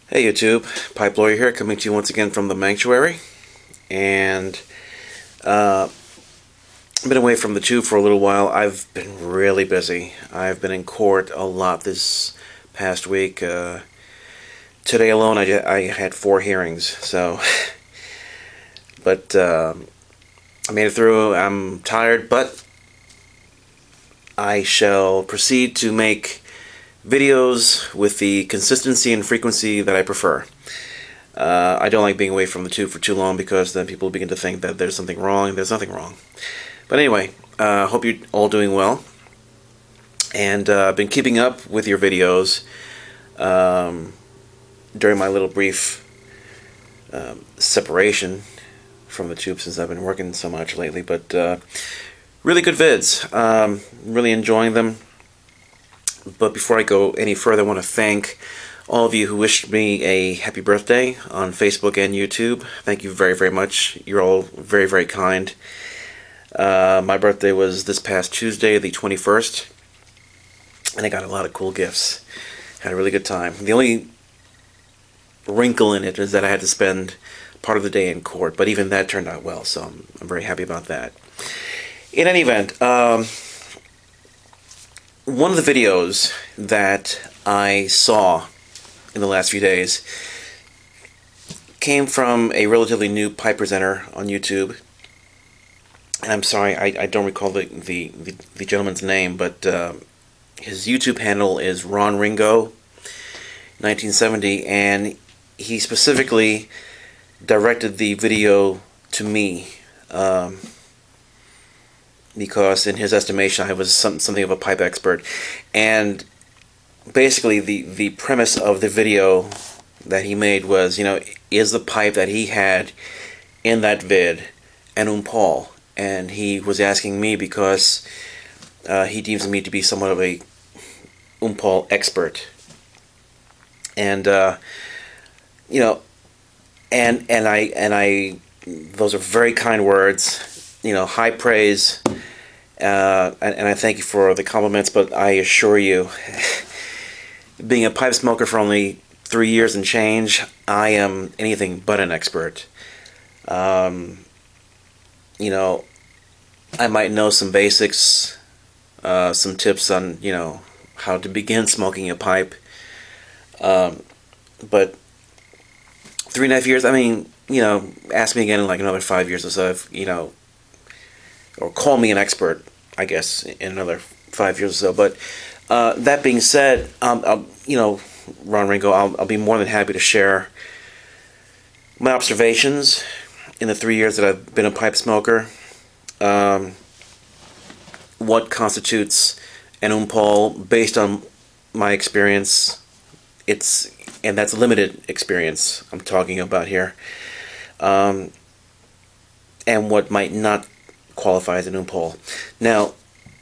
Hey YouTube, Pipe Lawyer here, coming to you once again from the Sanctuary, and I've been away from the tube for a little while. I've been really busy. I've been in court a lot this past week. Today alone, I had 4 hearings, so, but I made it through. I'm tired, but I shall proceed to make videos with the consistency and frequency that I prefer. I don't like being away from the tube for too long because then people begin to think that there's something wrong, and there's nothing wrong. But anyway, hope you're all doing well. And I've been keeping up with your videos during my little brief separation from the tube since I've been working so much lately. But really good vids. Really enjoying them. But before I go any further, I want to thank all of you who wished me a happy birthday on Facebook and YouTube. Thank you very, very much. You're all very, very kind. My birthday was this past Tuesday, the 21st, and I got a lot of cool gifts. Had a really good time. The only wrinkle in it is that I had to spend part of the day in court, but even that turned out well, so I'm very happy about that. In any event, one of the videos that I saw in the last few days came from a relatively new pipe presenter on YouTube. And I'm sorry, I don't recall the gentleman's name, but his YouTube handle is RonRingo 1970, and he specifically directed the video to me. Because in his estimation I was something of a pipe expert, and basically the premise of the video that he made was, is the pipe that he had in that vid an umpal? And he was asking me because he deems me to be somewhat of a umpal expert, and I those are very kind words. High praise, and I thank you for the compliments, but I assure you, being a pipe smoker for only 3 years and change, I am anything but an expert. I might know some basics, some tips on, how to begin smoking a pipe, but 3.5 years, ask me again in like another 5 years or so, or call me an expert, I guess, in another 5 years or so. But that being said, RonRingo, I'll be more than happy to share my observations in the 3 years that I've been a pipe smoker. What constitutes an umpal based on my experience? And that's limited experience I'm talking about here. And what might not qualify as an umpal. Now,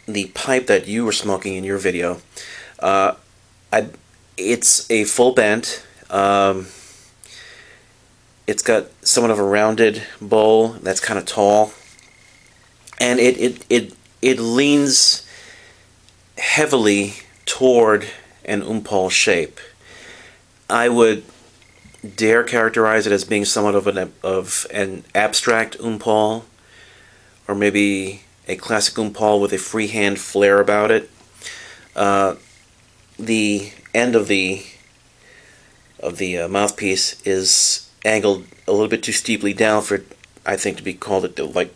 the pipe that you were smoking in your video, it's a full bent. It's got somewhat of a rounded bowl that's kind of tall, and it leans heavily toward an umpal shape. I would dare characterize it as being somewhat of an abstract umpal, or maybe a classic umpal with a freehand flare about it. The end of the mouthpiece is angled a little bit too steeply down for it, I think, to be called like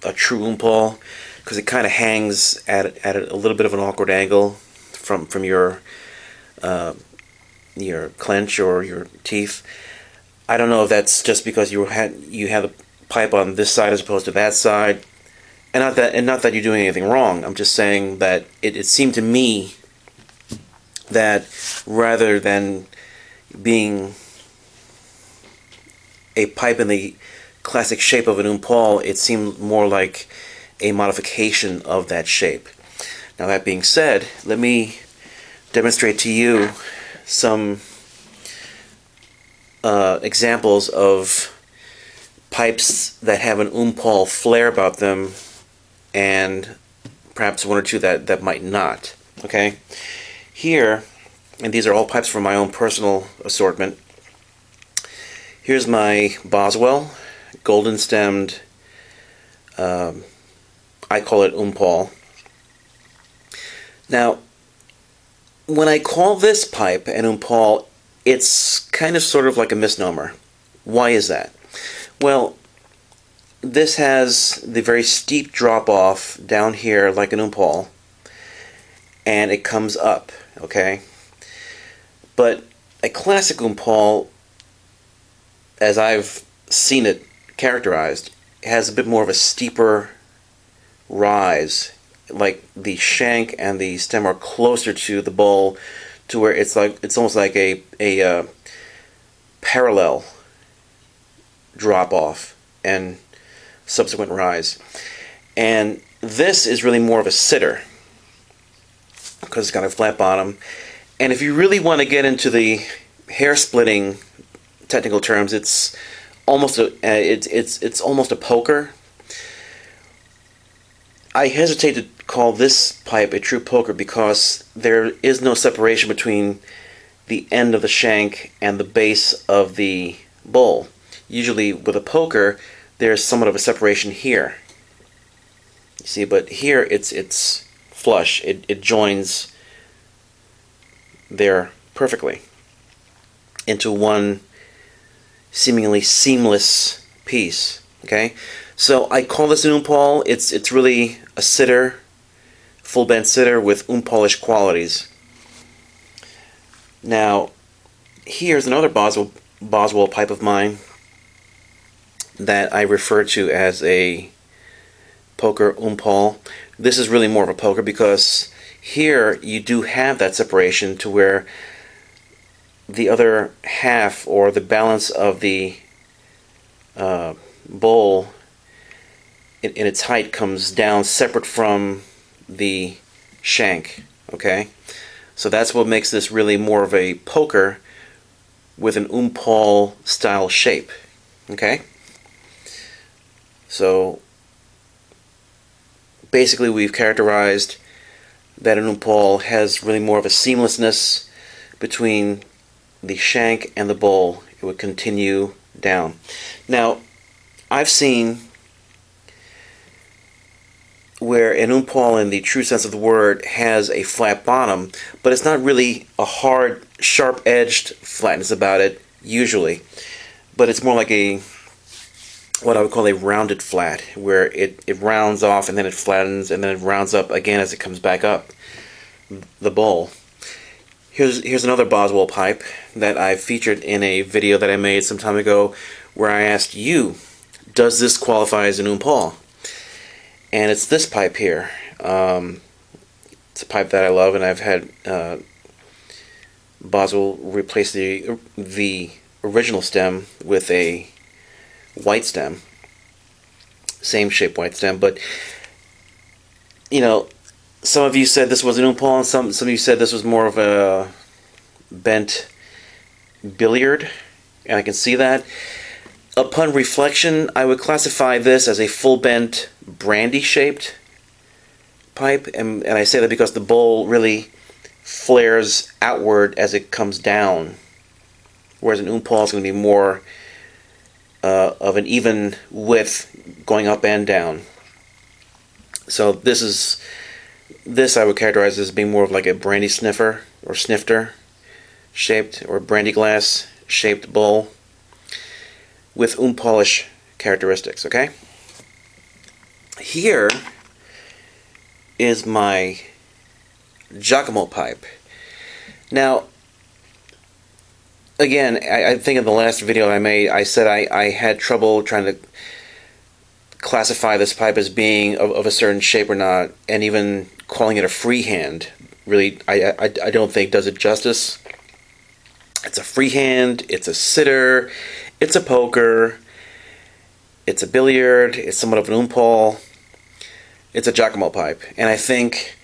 a true umpal, because it kind of hangs at a little bit of an awkward angle from your clench or your teeth. I don't know if that's just because you had the pipe on this side as opposed to that side, and not that you're doing anything wrong. I'm just saying that it seemed to me that rather than being a pipe in the classic shape of an umpal, it seemed more like a modification of that shape. Now, that being said, let me demonstrate to you some examples of pipes that have an umpal flare about them, and perhaps one or two that might not. Okay? Here, and these are all pipes from my own personal assortment, Here's my Boswell, golden stemmed, I call it Umpal. Now, when I call this pipe an Umpal, it's kind of sort of like a misnomer. Why is that? Well, this has the very steep drop off down here like an Umpal, and it comes up, okay? But a classic Umpal, as I've seen it characterized, has a bit more of a steeper rise, like the shank and the stem are closer to the bowl, to where it's almost like a parallel drop off and subsequent rise. And this is really more of a sitter because it's got a flat bottom. And if you really want to get into the hair splitting technical terms, it's almost it's almost a poker. I hesitate to call this pipe a true poker because there is no separation between the end of the shank and the base of the bowl. Usually with a poker, there's somewhat of a separation here. You see, but here it's flush. It joins there perfectly into one seemingly seamless piece. Okay, so I call this an Umpal. It's really a sitter, full bent sitter with Umpalish qualities. Now, here's another Boswell pipe of mine that I refer to as a poker Umpal. This is really more of a poker because here you do have that separation to where the other half or the balance of the bowl in its height comes down separate from the shank. Okay, so that's what makes this really more of a poker with an Umpal style shape. Okay, so basically we've characterized that an Umpal has really more of a seamlessness between the shank and the bowl. It would continue down. Now, I've seen where an Umpal in the true sense of the word has a flat bottom, but it's not really a hard, sharp-edged flatness about it, usually. But it's more like what I would call a rounded flat, where it rounds off and then it flattens and then it rounds up again as it comes back up the bowl. Here's another Boswell pipe that I featured in a video that I made some time ago where I asked you, does this qualify as an Umpal? And it's this pipe here. It's a pipe that I love, and I've had Boswell replace the original stem with a white stem, same shape white stem. But you know, some of you said this was an Umpal, and some of you said this was more of a bent billiard, and I can see that. Upon reflection, I would classify this as a full bent brandy-shaped pipe, and I say that because the bowl really flares outward as it comes down, whereas an Umpal is going to be more of an even width going up and down. So this I would characterize as being more of like a brandy sniffer or snifter shaped, or brandy glass shaped bowl with Umpalish characteristics. Okay, here is my Giacomo pipe. Now, again, I think in the last video I made, I said I had trouble trying to classify this pipe as being of a certain shape or not, and even calling it a freehand really I don't think does it justice. It's a freehand, it's a sitter, it's a poker, it's a billiard, it's somewhat of an Umpal, it's a Giacomo pipe. And I think,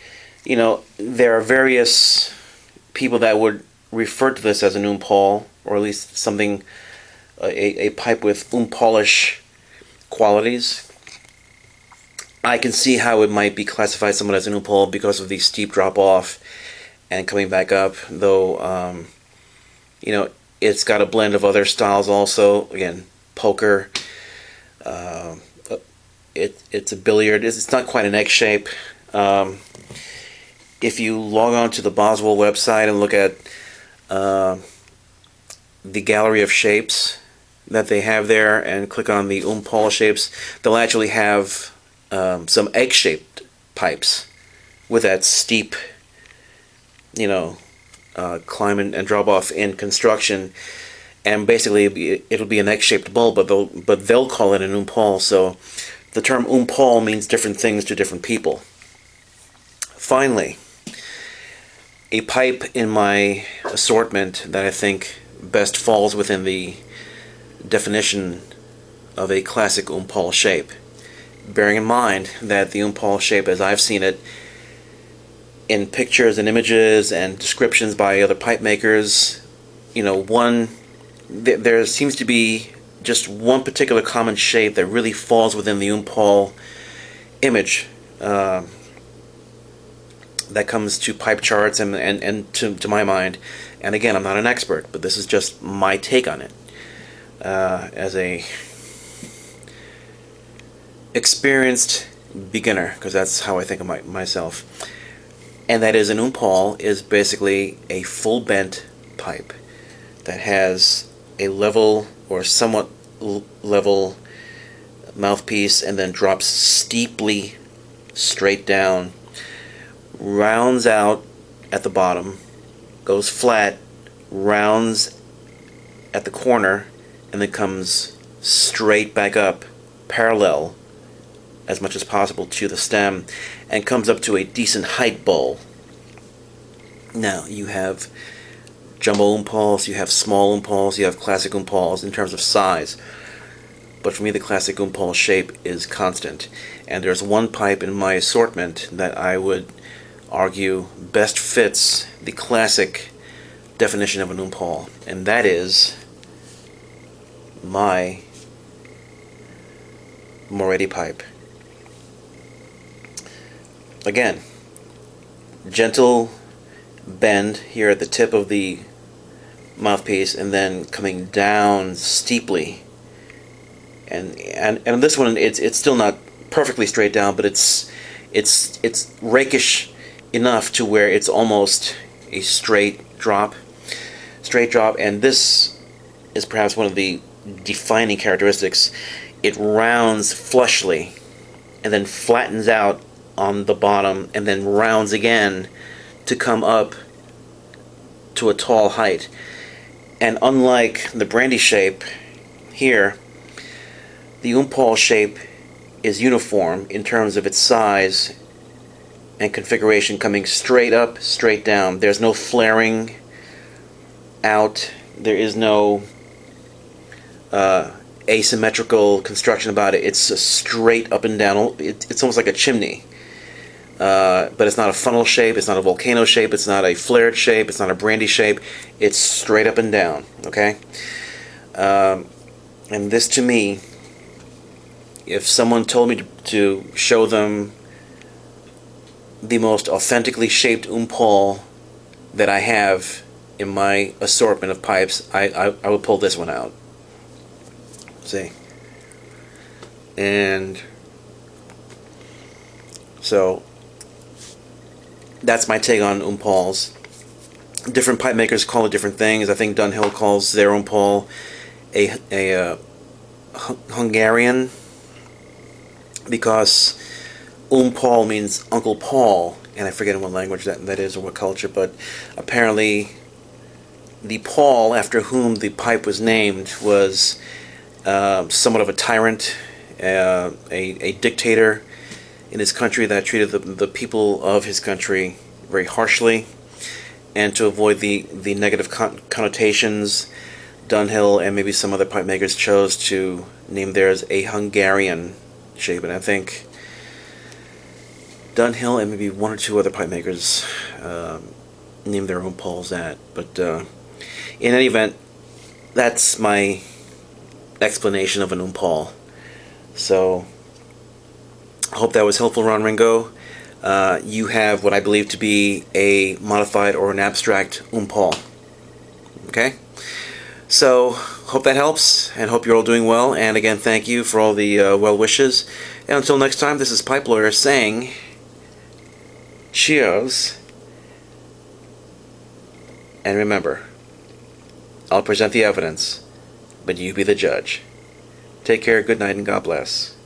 you know, there are various people that would refer to this as an Umpal, or at least something, a pipe with Umpalish qualities. I can see how it might be classified somewhat as an Umpal because of the steep drop off and coming back up, though, you know, It's got a blend of other styles also. Again, poker. Uh, it's a billiard. It's not quite an egg shape. Um, if you log on to the Boswell website and look at uh, the gallery of shapes that they have there and click on the Paul shapes, they'll actually have some egg-shaped pipes with that steep, climb and drop off in construction, and basically it'll be an egg-shaped bulb, but they'll call it an Paul. So the term Paul means different things to different people. Finally, a pipe in my assortment that I think best falls within the definition of a classic Paul shape, bearing in mind that the Paul shape, as I've seen it in pictures and images and descriptions by other pipe makers, there seems to be just one particular common shape that really falls within the Paul image that comes to pipe charts and to my mind. And again, I'm not an expert, but this is just my take on it as a experienced beginner, because that's how I think of myself. And that is, an Paul is basically a full bent pipe that has a level or somewhat level mouthpiece and then drops steeply straight down, rounds out at the bottom, goes flat, rounds at the corner, and then comes straight back up, parallel as much as possible to the stem, and comes up to a decent height bowl. Now, you have jumbo Pauls, you have small Pauls, you have classic Pauls in terms of size. But for me, the classic Paul shape is constant. And there's one pipe in my assortment that I would argue best fits the classic definition of an Paul, and that is my Moretti pipe. Again, gentle bend here at the tip of the mouthpiece, and then coming down steeply. And this one, it's still not perfectly straight down, but it's rakish enough to where it's almost a straight drop. And this is perhaps one of the defining characteristics. It rounds flushly and then flattens out on the bottom and then rounds again to come up to a tall height. And unlike the brandy shape here, the Paul shape is uniform in terms of its size and configuration, coming straight up, straight down. There's no flaring out. There is no asymmetrical construction about it. It's a straight up and down. It's almost like a chimney. But it's not a funnel shape. It's not a volcano shape. It's not a flared shape. It's not a brandy shape. It's straight up and down. Okay? And this, to me, if someone told me to show them the most authentically shaped Paul that I have in my assortment of pipes, I would pull this one out. See? And so that's my take on Pauls. Different pipe makers call it different things. I think Dunhill calls their Paul a Hungarian, because Paul means Uncle Paul, and I forget in what language that is or what culture, but apparently the Paul after whom the pipe was named was somewhat of a tyrant, a dictator in his country that treated the people of his country very harshly, and to avoid the negative connotations, Dunhill and maybe some other pipe makers chose to name theirs a Hungarian shape, and I think Dunhill and maybe one or two other pipe makers named their own Pauls that. But in any event, that's my explanation of an Paul. So I hope that was helpful, RonRingo. You have what I believe to be a modified or an abstract Paul. Okay? So, hope that helps, and hope you're all doing well. And again, thank you for all the well wishes. And until next time, this is Pipe Lawyer saying, cheers. And remember, I'll present the evidence, but you be the judge. Take care, good night, and God bless.